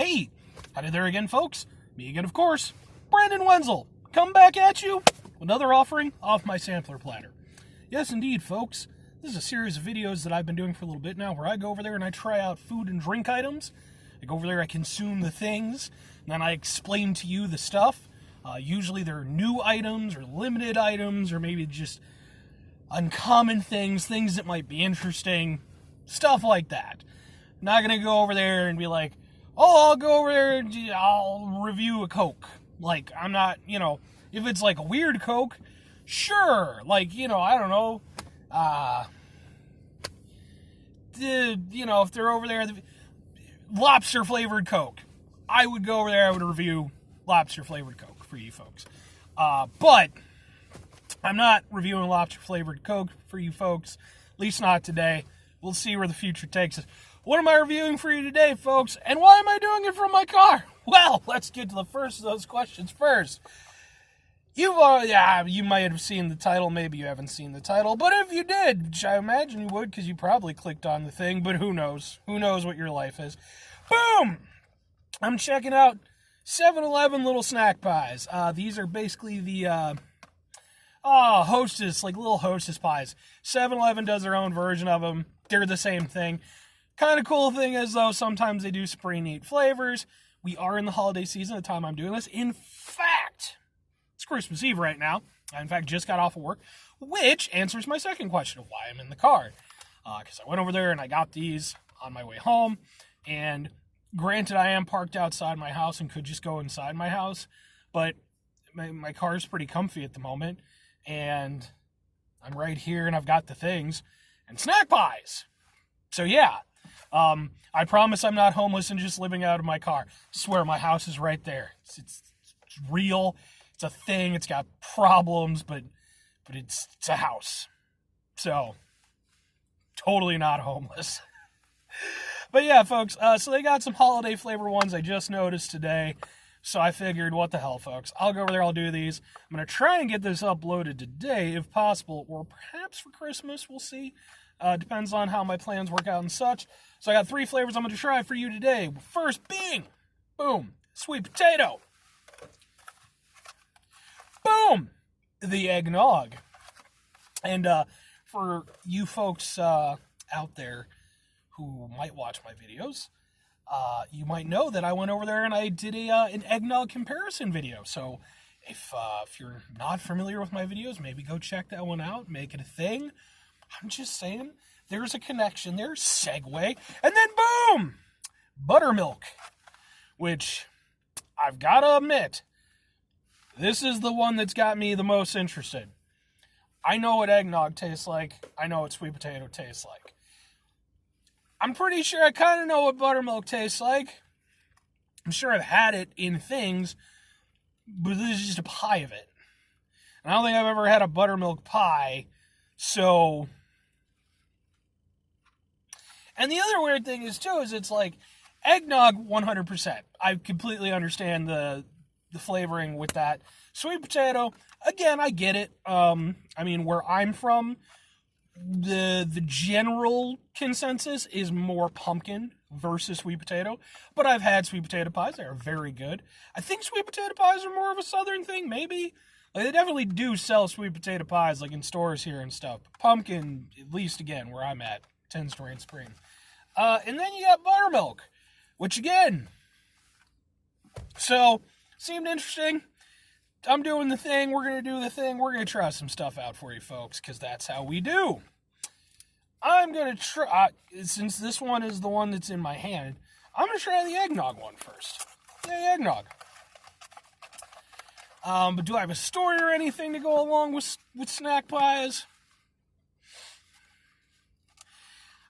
Hey, howdy there again, folks. Me again, of course, Brandon Wenzel. Come back at you with another offering off my Sampler Platter. Yes, indeed, folks. This is a series of videos that I've been doing for a little bit now where I go over there and I try out food and drink items. I go over there, I consume the things, and then I explain to you the stuff. Usually they're new items or limited items or maybe just uncommon things that might be interesting, stuff like that. I'm not going to go over there and be like, oh, I'll go over there and I'll review a Coke. Like, I'm not, if it's like a weird Coke, sure. Like, I don't know. If they're over there, lobster flavored Coke, I would go over there, I would review lobster flavored Coke for you folks. But I'm not reviewing lobster flavored Coke for you folks, at least not today. We'll see where the future takes us. What am I reviewing for you today, folks? And why am I doing it from my car? Well, let's get to the first of those questions first. You might have seen the title, maybe you haven't seen the title, but if you did, which I imagine you would because you probably clicked on the thing, but who knows? Who knows what your life is? Boom! I'm checking out 7-Eleven little snack pies. These are basically the Hostess, like little Hostess pies. 7-Eleven does their own version of them. They're the same thing. Kind of cool thing is, though, sometimes they do some pretty neat flavors. We are in the holiday season at the time I'm doing this. In fact, it's Christmas Eve right now. I, in fact, just got off of work, which answers my second question of why I'm in the car. Because I went over there and I got these on my way home. And granted, I am parked outside my house and could just go inside my house. But my car is pretty comfy at the moment. And I'm right here and I've got the things. And snack pies. So, yeah. I promise I'm not homeless and just living out of my car. I swear my house is right there. It's real. It's a thing. It's got problems, but it's a house. So, totally not homeless. But yeah, folks, so they got some holiday flavor ones I just noticed today. So I figured, what the hell, folks. I'll go over there, I'll do these. I'm going to try and get this uploaded today, if possible, or perhaps for Christmas, we'll see. Depends on how my plans work out and such. So I got 3 flavors I'm going to try for you today. First being, boom, sweet potato. Boom, the eggnog. And for you folks out there who might watch my videos, you might know that I went over there and I did an eggnog comparison video. So if you're not familiar with my videos, maybe go check that one out, make it a thing. I'm just saying, there's a connection there, segue, and then boom, buttermilk, which I've got to admit, this is the one that's got me the most interested. I know what eggnog tastes like. I know what sweet potato tastes like. I'm pretty sure I kind of know what buttermilk tastes like. I'm sure I've had it in things, but this is just a pie of it. And I don't think I've ever had a buttermilk pie, so... And the other weird thing is, too, is it's like eggnog 100%. I completely understand the flavoring with that. Sweet potato, again, I get it. I mean, where I'm from, the general consensus is more pumpkin versus sweet potato. But I've had sweet potato pies. They are very good. I think sweet potato pies are more of a southern thing, maybe. Like, they definitely do sell sweet potato pies, like, in stores here and stuff. Pumpkin, at least, again, where I'm at, tends to reign supreme. And then you got buttermilk, which again, so, seemed interesting. I'm doing the thing, we're going to do the thing, we're going to try some stuff out for you folks, because that's how we do. I'm going to try, since this one is the one that's in my hand, I'm going to try the eggnog one first. Yeah, eggnog. But do I have a story or anything to go along with snack pies?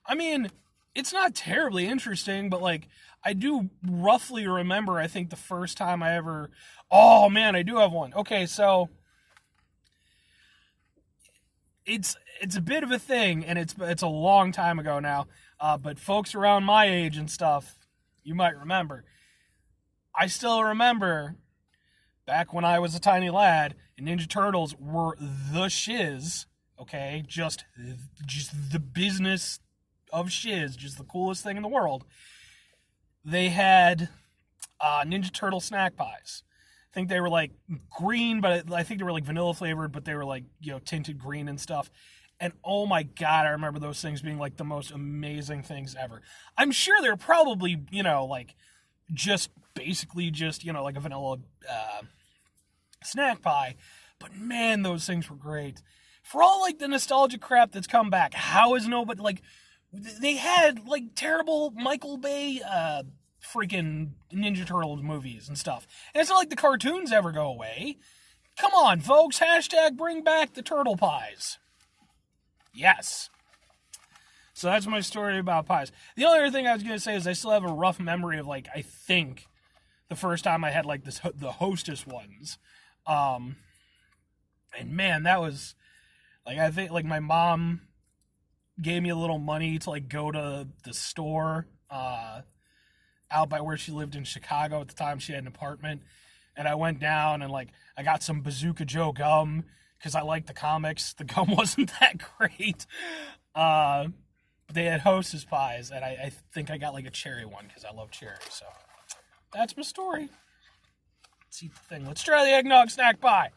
I mean, it's not terribly interesting, but, like, I do roughly remember, I think, the first time I ever... Oh, man, I do have one. Okay, so... It's a bit of a thing, and it's a long time ago now, but folks around my age and stuff, you might remember. I still remember, back when I was a tiny lad, and Ninja Turtles were the shiz, okay? Just the business of shiz, just the coolest thing in the world. They had Ninja Turtle snack pies. I think they were like green, but I think they were like vanilla flavored, but they were like, tinted green and stuff. And oh my God, I remember those things being like the most amazing things ever. I'm sure they're probably, like basically just, like a vanilla snack pie. But man, those things were great. For all like the nostalgia crap that's come back, how is nobody like, they had like terrible Michael Bay freaking Ninja Turtles movies and stuff. And it's not like the cartoons ever go away. Come on, folks, hashtag bring back the turtle pies. Yes. So that's my story about pies. The only other thing I was going to say is I still have a rough memory of, like, I think the first time I had, like, the Hostess ones. And, man, that was, like, I think, like, my mom gave me a little money to, like, go to the store out by where she lived in Chicago at the time. She had an apartment. And I went down and, like, I got some Bazooka Joe gum because I liked the comics. The gum wasn't that great. But they had Hostess pies, and I think I got, like, a cherry one because I love cherry. So that's my story. Let's eat the thing. Let's try the eggnog snack pie.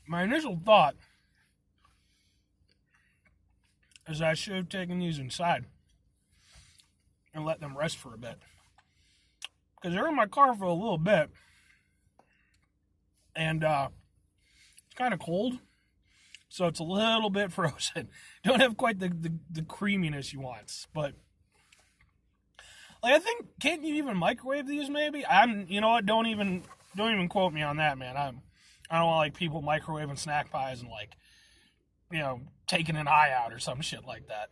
My initial thought is I should have taken these inside and let them rest for a bit. Because they're in my car for a little bit. And it's kind of cold. So it's a little bit frozen. Don't have quite the creaminess you want. But like I think, can't you even microwave these maybe? You know what, don't even quote me on that, man. I don't want, like, people microwaving snack pies and, like, taking an eye out or some shit like that.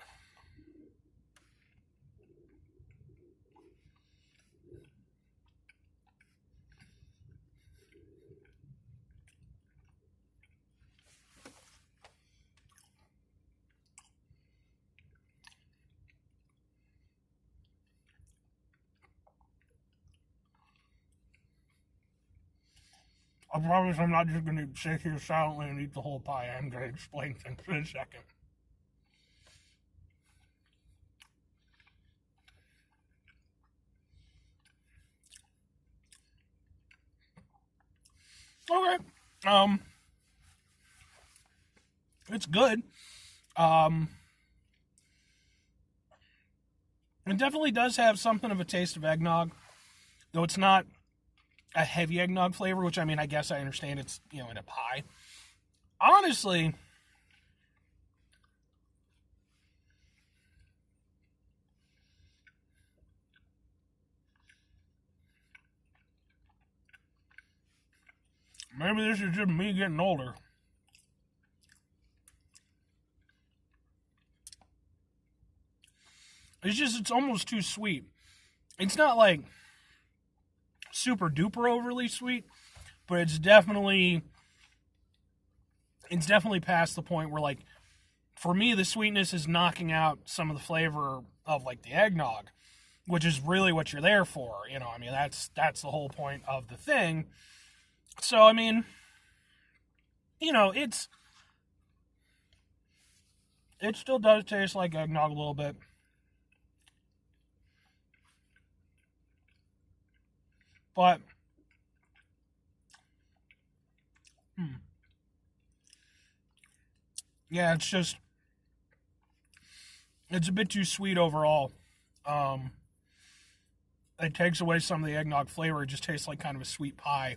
I promise I'm not just going to sit here silently and eat the whole pie. I'm going to explain things in a second. Okay. It's good. It definitely does have something of a taste of eggnog, though it's not a heavy eggnog flavor, which, I mean, I guess I understand it's, in a pie. Honestly, maybe this is just me getting older. It's almost too sweet. It's not, like, super duper overly sweet, but it's definitely past the point where, like, for me, the sweetness is knocking out some of the flavor of, like, the eggnog, which is really what you're there for. I mean, that's the whole point of the thing. So, I mean, it still does taste like eggnog a little bit. But, yeah, it's a bit too sweet overall. It takes away some of the eggnog flavor. It just tastes like kind of a sweet pie.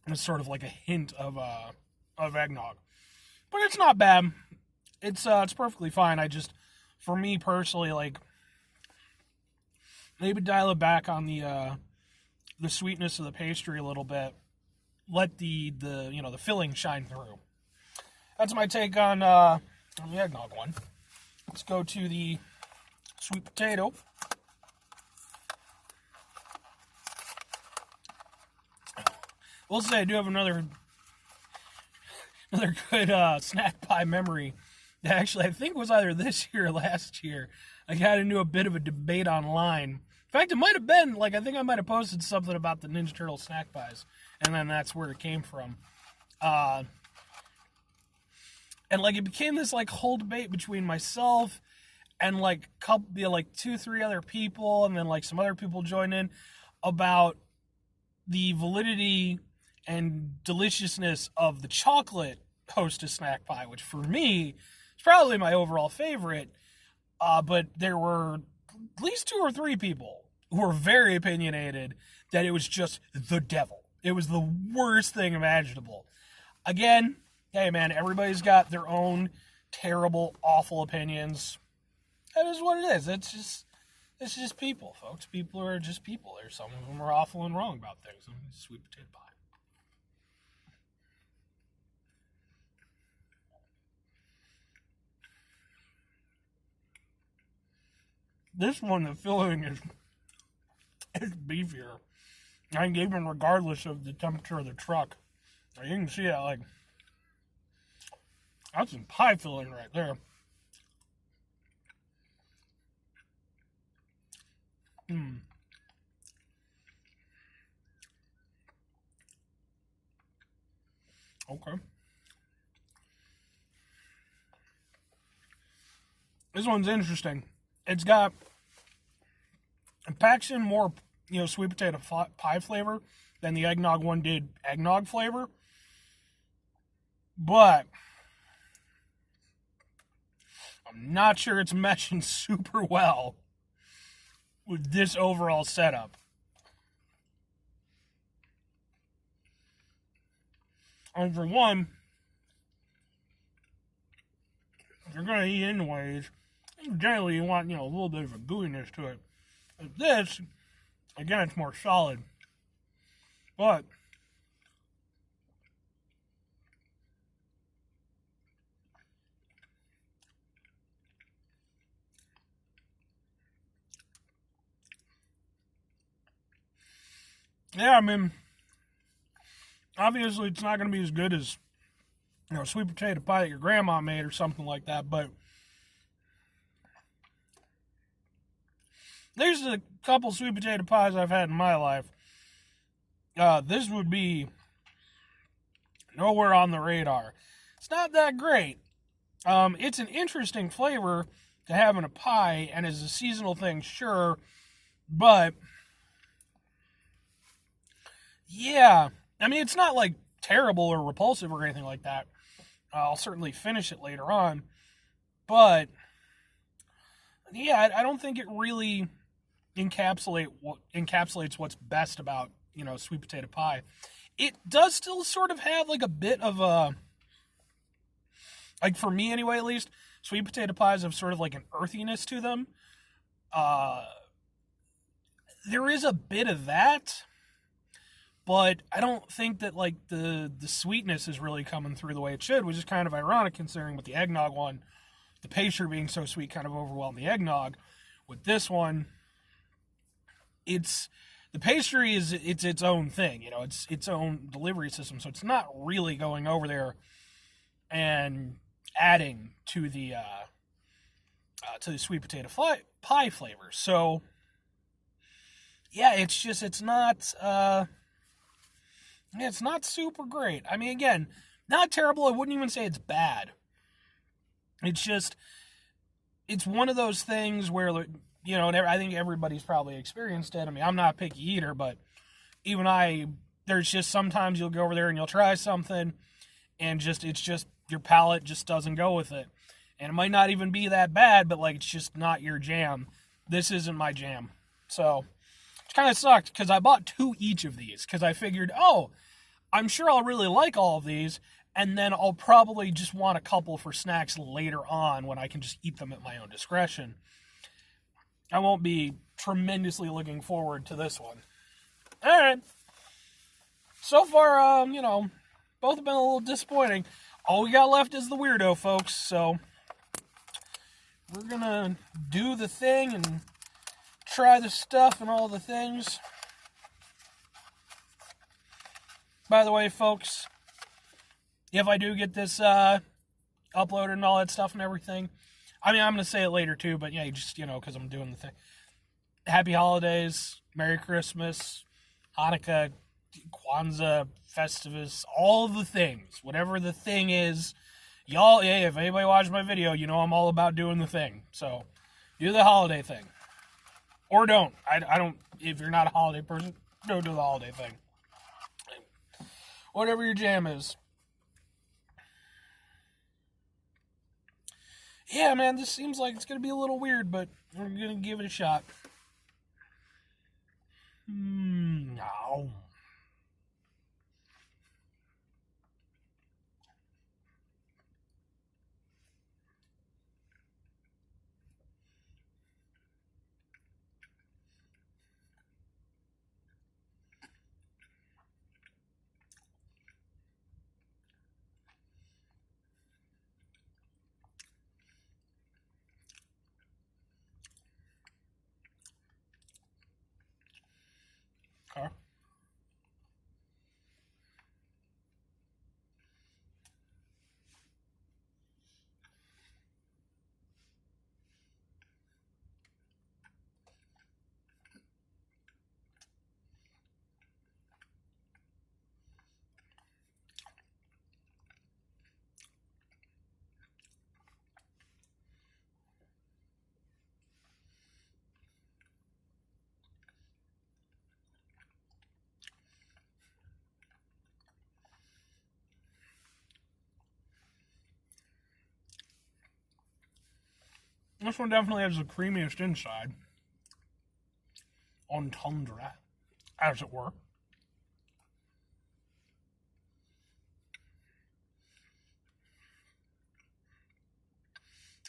And it's sort of like a hint of eggnog. But it's not bad. It's perfectly fine. For me personally, like, maybe dial it back on the sweetness of the pastry a little bit. Let the filling shine through. That's my take on the eggnog one. Let's go to the sweet potato. We'll say I do have another another good snack pie memory. That actually, I think was either this year or last year. I got into a bit of a debate online. In fact, it might have been, like, I think I might have posted something about the Ninja Turtle snack pies. And then that's where it came from. And, like, it became this, like, whole debate between myself and, like, like 2-3 other people. And then, like, some other people joined in about the validity and deliciousness of the chocolate Hostess snack pie, which for me is probably my overall favorite. But there were at least 2 or 3 people who were very opinionated that it was just the devil. It was the worst thing imaginable. Again, hey man, everybody's got their own terrible, awful opinions. That is what it is. It's just people, folks. People are just people. There's some of them are awful and wrong about things. Sweet potato pie. This one, the filling is beefier. I think even regardless of the temperature of the truck. You can see that, like, that's some pie filling right there. Okay. This one's interesting. It packs in more, sweet potato pie flavor than the eggnog one did eggnog flavor. But I'm not sure it's meshing super well with this overall setup. And for one, if you're going to eat anyways, generally you want, a little bit of a gooiness to it. But this, again, it's more solid. But yeah, I mean, obviously it's not going to be as good as, sweet potato pie that your grandma made or something like that, but there's a couple sweet potato pies I've had in my life. This would be nowhere on the radar. It's not that great. It's an interesting flavor to have in a pie, and as a seasonal thing, sure, but yeah, I mean, it's not like terrible or repulsive or anything like that. I'll certainly finish it later on, but yeah, I don't think it really encapsulates what's best about, sweet potato pie. It does still sort of have like a bit of a, like for me anyway, at least, sweet potato pies have sort of like an earthiness to them. There is a bit of that, but I don't think that like the sweetness is really coming through the way it should, which is kind of ironic considering with the eggnog one, the pastry being so sweet kind of overwhelmed the eggnog. With this one, the pastry is its own thing, it's its own delivery system, so it's not really going over there and adding to the sweet potato pie flavor. So yeah, it's not super great. I mean, again, not terrible. I wouldn't even say it's bad. It's one of those things where, and I think everybody's probably experienced it. I mean, I'm not a picky eater, but even there's just sometimes you'll go over there and you'll try something and it's just your palate just doesn't go with it. And it might not even be that bad, but like, it's just not your jam. This isn't my jam. So it kind of sucked because I bought 2 each of these because I figured, I'm sure I'll really like all of these, and then I'll probably just want a couple for snacks later on when I can just eat them at my own discretion. I won't be tremendously looking forward to this one. All right. So far, both have been a little disappointing. All we got left is the weirdo, folks. So we're going to do the thing and try the stuff and all the things. By the way, folks, if I do get this uploaded and all that stuff and everything. I mean, I'm going to say it later too, but yeah, just, because I'm doing the thing. Happy holidays, Merry Christmas, Hanukkah, Kwanzaa, Festivus, all the things. Whatever the thing is, y'all, yeah, if anybody watches my video, I'm all about doing the thing. So, do the holiday thing. Or don't. I don't, if you're not a holiday person, don't do the holiday thing. Whatever your jam is. Yeah, man, this seems like it's going to be a little weird, but we're going to give it a shot. No. Okay. This one definitely has the creamiest inside. Entendre, as it were.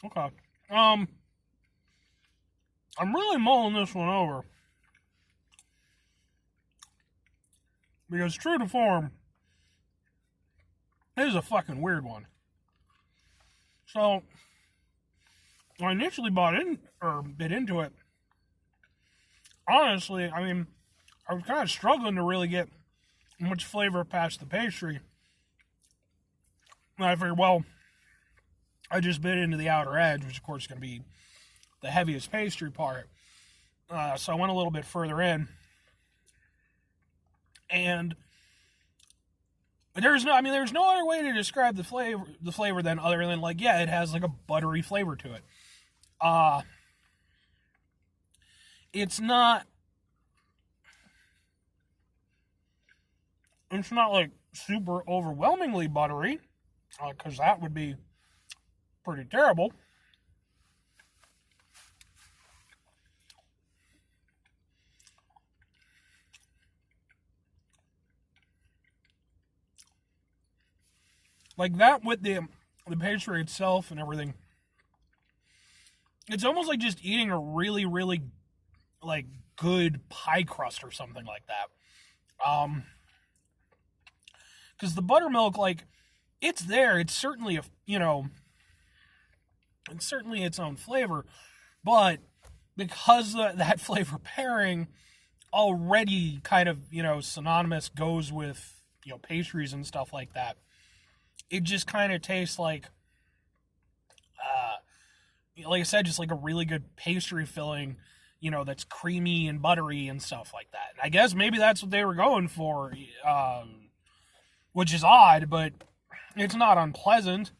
Okay. I'm really mulling this one over. Because true to form, it is a fucking weird one. So, I initially bit into it. Honestly, I mean, I was kind of struggling to really get much flavor past the pastry. And I figured, well, I just bit into the outer edge, which of course is going to be the heaviest pastry part. So I went a little bit further in. And there's no other way to describe the flavor than other than like, yeah, it has like a buttery flavor to it. It's not like super overwhelmingly buttery, because that would be pretty terrible. Like that with the pastry itself and everything. It's almost like just eating a really, really like good pie crust or something like that. Because the buttermilk, like, it's there. It's certainly it's certainly its own flavor, but because that flavor pairing already kind of synonymous goes with pastries and stuff like that, it just kind of tastes like I said, just like a really good pastry filling, that's creamy and buttery and stuff like that. I guess maybe that's what they were going for, which is odd, but it's not unpleasant.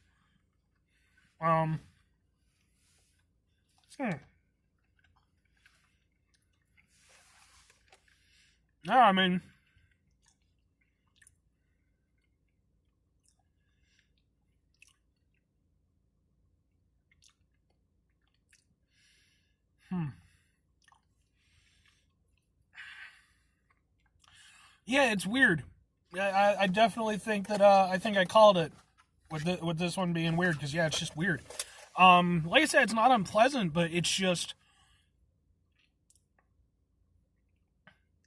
No, I mean, yeah, it's weird. I definitely think that I think I called it with this one being weird, because yeah, it's just weird. Like I said, it's not unpleasant, but it's just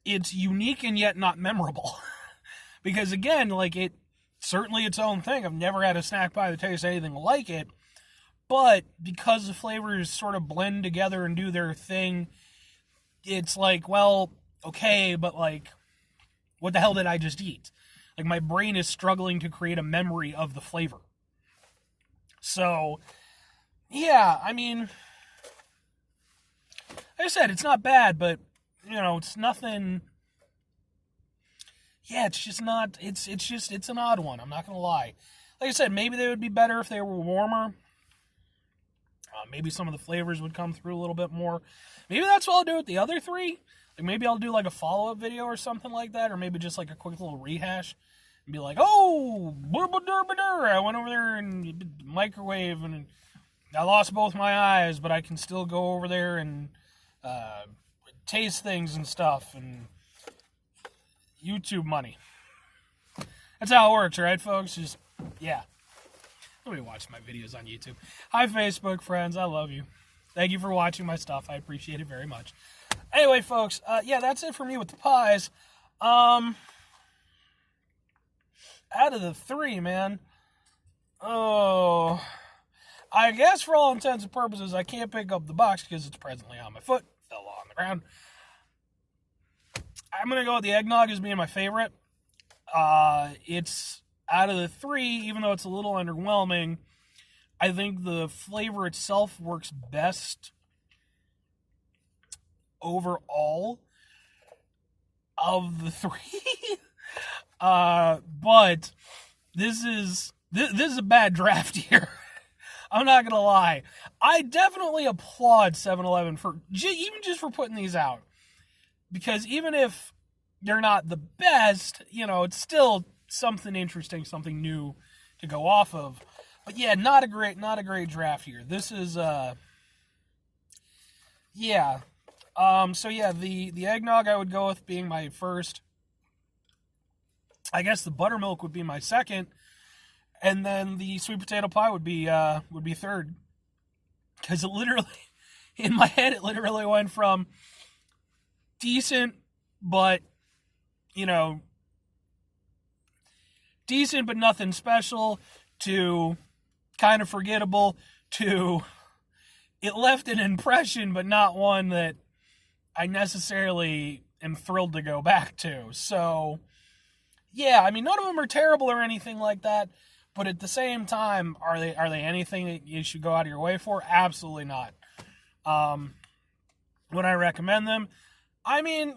it's unique and yet not memorable. Because again, like, it certainly its own thing. I've never had a snack pie that tastes anything like it, but because the flavors sort of blend together and do their thing, it's like, well, okay, but like, what the hell did I just eat? Like, my brain is struggling to create a memory of the flavor. So, yeah, I mean, like I said, it's not bad, but, it's nothing. Yeah, it's just not, it's an odd one. I'm not going to lie. Like I said, maybe they would be better if they were warmer. Maybe some of the flavors would come through a little bit more. Maybe that's what I'll do with the other three. Like, maybe I'll do like a follow-up video or something like that, or maybe just like a quick little rehash and be like, oh, I went over there and microwave and I lost both my eyes, but I can still go over there and taste things and stuff and YouTube money. That's how it works, right, folks? Just, yeah. Nobody watches my videos on YouTube. Hi, Facebook friends. I love you. Thank you for watching my stuff. I appreciate it very much. Anyway, folks, yeah, that's it for me with the pies. Out of the three, man, I guess for all intents and purposes, I can't pick up the box because it's presently on my foot. Fell on the ground. I'm going to go with the eggnog as being my favorite. It's out of the three, even though it's a little underwhelming, I think the flavor itself works best overall of the three. But this is a bad draft here. I'm not gonna lie. I definitely applaud 7-Eleven for even just for putting these out, because even if they're not the best, it's still something interesting, something new to go off of. But yeah, not a great draft here. This is yeah. So yeah, the eggnog I would go with being my first. I guess the buttermilk would be my second, and then the sweet potato pie would be third. Because it literally, in my head, it literally went from decent, but decent but nothing special, to kind of forgettable, to it left an impression but not one that I necessarily am thrilled to go back to. So, yeah, I mean, none of them are terrible or anything like that, but at the same time, are they anything that you should go out of your way for? Absolutely not. Would I recommend them? I mean,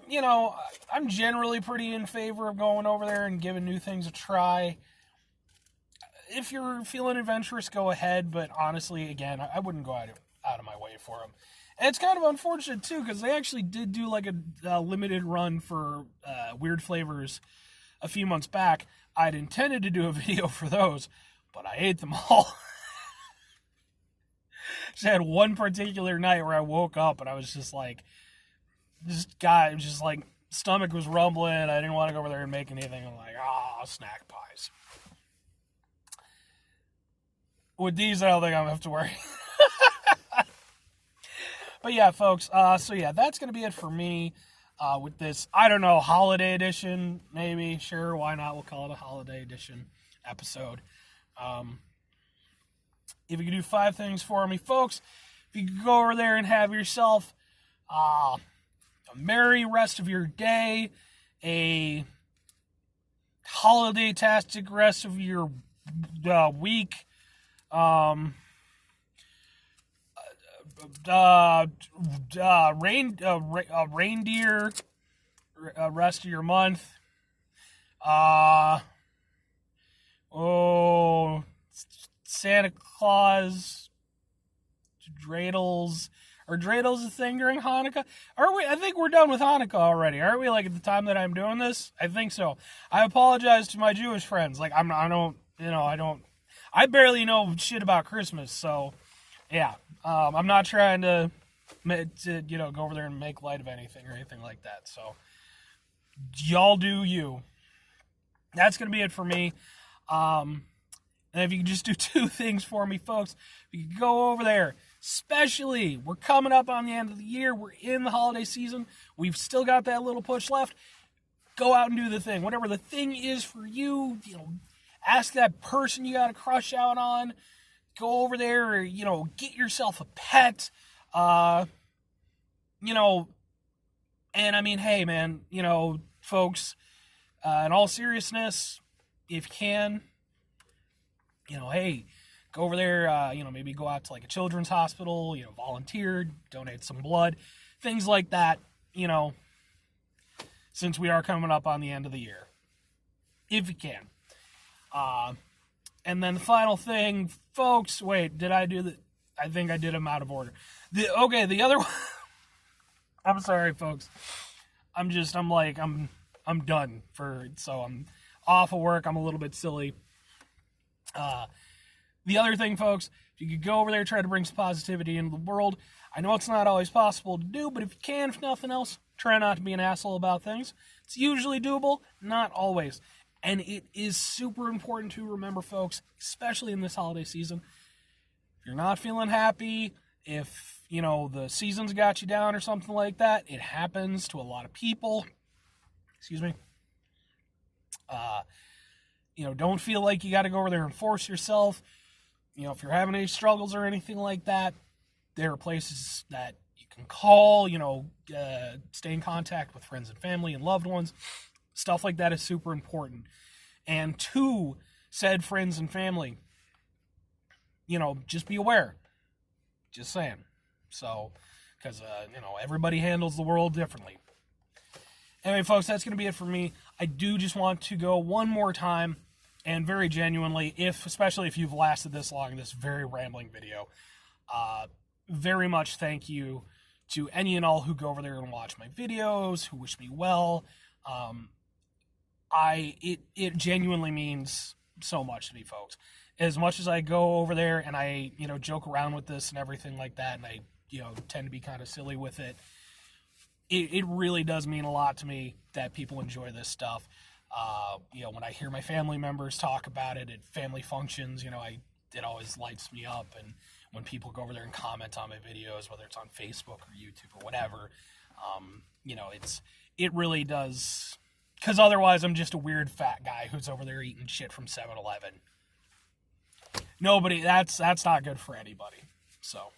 I'm generally pretty in favor of going over there and giving new things a try. If you're feeling adventurous, go ahead, but honestly, again, I wouldn't go out of my way for them. And it's kind of unfortunate, too, because they actually did do like a limited run for weird flavors a few months back. I'd intended to do a video for those, but I ate them all. Just had one particular night where I woke up and I was just like, stomach was rumbling. I didn't want to go over there and make anything. I'm like, snack pies. With these, I don't think I'm going to have to worry. But yeah, folks, so yeah, that's going to be it for me with this, I don't know, holiday edition, maybe. Sure, why not? We'll call it a holiday edition episode. If you could do 5 things for me, folks, if you could go over there and have yourself a merry rest of your day, a holiday-tastic rest of your week, reindeer rest of your month, Santa Claus, dreidels. Are dreidels a thing during Hanukkah? Are we? I think we're done with Hanukkah already, aren't we? Like, at the time that I'm doing this, I think so. I apologize to my Jewish friends. Like, I barely know shit about Christmas, so yeah. I'm not trying to go over there and make light of anything or anything like that. So y'all do you. That's gonna be it for me. And if you could just do 2 things for me, folks, if you could go over there. Especially, we're coming up on the end of the year. We're in the holiday season. We've still got that little push left. Go out and do the thing. Whatever the thing is for you, ask that person you got a crush out on. Go over there or, get yourself a pet. And I mean, hey, man, folks, in all seriousness, if you can, hey, go over there, maybe go out to like a children's hospital, volunteer, donate some blood, things like that, since we are coming up on the end of the year, if you can. And then the final thing, folks, wait, did I do the, I think I did them out of order. The other one, I'm sorry, folks. I'm done so I'm off of work. I'm a little bit silly. The other thing, folks, if you could go over there, try to bring some positivity into the world. I know it's not always possible to do, but if you can, if nothing else, try not to be an asshole about things. It's usually doable, not always. And it is super important to remember, folks, especially in this holiday season. If you're not feeling happy, if, the season's got you down or something like that, it happens to a lot of people. Excuse me. Don't feel like you got to go over there and force yourself. If you're having any struggles or anything like that, there are places that you can call, stay in contact with friends and family and loved ones. Stuff like that is super important. And to said friends and family, just be aware. Just saying. So, because, everybody handles the world differently. Anyway, folks, that's going to be it for me. I do just want to go one more time, and very genuinely, especially if you've lasted this long in this very rambling video, very much thank you to any and all who go over there and watch my videos, who wish me well. It genuinely means so much to me, folks. As much as I go over there and I, joke around with this and everything like that, and I, tend to be kind of silly with it, it really does mean a lot to me that people enjoy this stuff. When I hear my family members talk about it at family functions, it always lights me up. And when people go over there and comment on my videos, whether it's on Facebook or YouTube or whatever, it really does. Because otherwise I'm just a weird fat guy who's over there eating shit from 7-Eleven. Nobody, that's not good for anybody. So,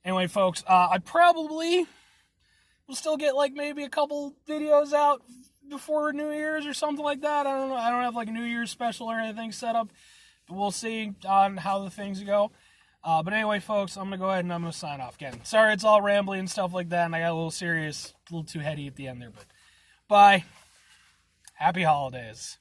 anyway, folks, I probably will still get maybe a couple videos out before New Year's or something like that. I don't know. I don't have a New Year's special or anything set up, but we'll see on how the things go. But anyway, folks, I'm going to go ahead and I'm going to sign off again. Sorry it's all rambly and stuff like that, and I got a little serious, a little too heady at the end there, but bye. Happy holidays.